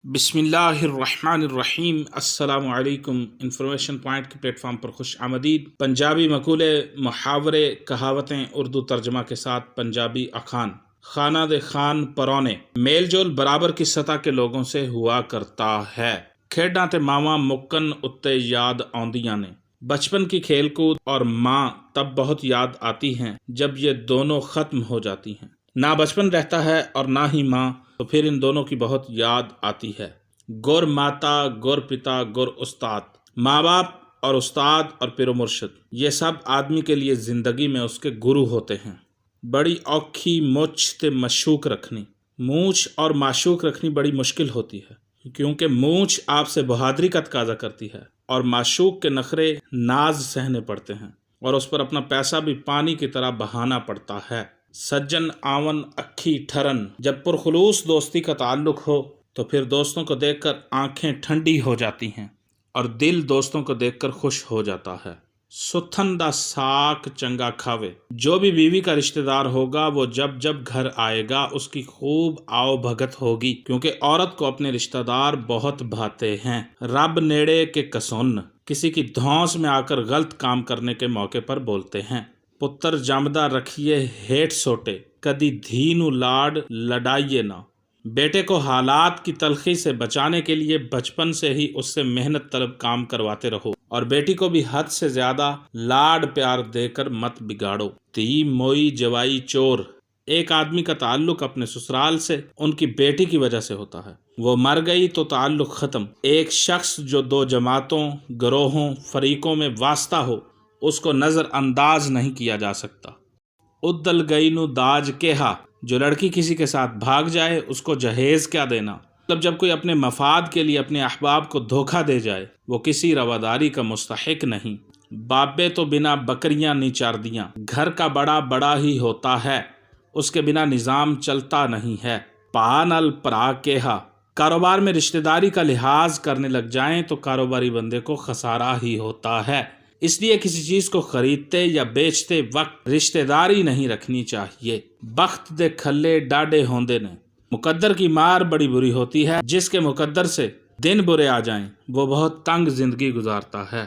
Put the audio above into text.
بسم اللہ الرحمن الرحیم۔ السلام علیکم۔ انفارمیشن پوائنٹ کے پلیٹ فارم پر خوش آمدید۔ پنجابی مقولے، محاورے، کہاوتیں اردو ترجمہ کے ساتھ پنجابی اخان۔ خانہ دے خان پرونے، میل جول برابر کی سطح کے لوگوں سے ہوا کرتا ہے۔ کھیڈاں تے ماواں مکن اتے یاد آندیاں نے۔ بچپن کی کھیل کود اور ماں تب بہت یاد آتی ہیں جب یہ دونوں ختم ہو جاتی ہیں۔ نہ بچپن رہتا ہے اور نہ ہی ماں، تو پھر ان دونوں کی بہت یاد آتی ہے۔ گر ماتا، گر پتا، گر استاد۔ ماں باپ اور استاد اور پیر و مرشد، یہ سب آدمی کے لیے زندگی میں اس کے گرو ہوتے ہیں۔ بڑی اوکھی مچھ تے مشوق رکھنی۔ مونچھ اور معشوق رکھنی بڑی مشکل ہوتی ہے، کیونکہ مونچھ آپ سے بہادری کا تقاضا کرتی ہے اور معشوق کے نخرے ناز سہنے پڑتے ہیں، اور اس پر اپنا پیسہ بھی پانی کی طرح بہانا پڑتا ہے۔ سجن آون اکھی ٹھرن، جب پرخلوص دوستی کا تعلق ہو تو پھر دوستوں کو دیکھ کر آنکھیں ٹھنڈی ہو جاتی ہیں اور دل دوستوں کو دیکھ کر خوش ہو جاتا ہے۔ ستھن دا ساک چنگا کھاوے، جو بھی بیوی کا رشتہ دار ہوگا وہ جب جب گھر آئے گا اس کی خوب آؤ بھگت ہوگی، کیونکہ عورت کو اپنے رشتہ دار بہت بھاتے ہیں۔ رب نیڑے کے کسون، کسی کی دھونس میں آ کر غلط کام کرنے کے موقع پر بولتے ہیں۔ پتر جمدا رکھیے ہیٹ سوٹے، کدی دھی نو لاڈ لڈائیے نہ۔ بیٹے کو حالات کی تلخی سے بچانے کے لیے بچپن سے ہی اس سے محنت طلب کام کرواتے رہو، اور بیٹی کو بھی حد سے زیادہ لاڈ پیار دے کر مت بگاڑو۔ تی موئی جوائی چور، ایک آدمی کا تعلق اپنے سسرال سے ان کی بیٹی کی وجہ سے ہوتا ہے۔ وہ مر گئی تو تعلق ختم۔ ایک شخص جو دو جماعتوں، گروہوں، فریقوں میں واسطہ ہو، اس کو نظر انداز نہیں کیا جا سکتا۔ ادل گئی نو داج کہا، جو لڑکی کسی کے ساتھ بھاگ جائے اس کو جہیز کیا دینا۔ مطلب جب کوئی اپنے مفاد کے لیے اپنے احباب کو دھوکہ دے جائے وہ کسی رواداری کا مستحق نہیں۔ بابے تو بنا بکریاں نہیں چار دیاں، گھر کا بڑا بڑا ہی ہوتا ہے، اس کے بنا نظام چلتا نہیں ہے۔ پانل پرا کہا، کاروبار میں رشتہ داری کا لحاظ کرنے لگ جائیں تو کاروباری بندے کو خسارہ ہی ہوتا ہے۔ اس لیے کسی چیز کو خریدتے یا بیچتے وقت رشتہ داری نہیں رکھنی چاہیے۔ بخت دے کھلے ڈاڈے ہوندے نے، مقدر کی مار بڑی بری ہوتی ہے۔ جس کے مقدر سے دن برے آ جائیں وہ بہت تنگ زندگی گزارتا ہے۔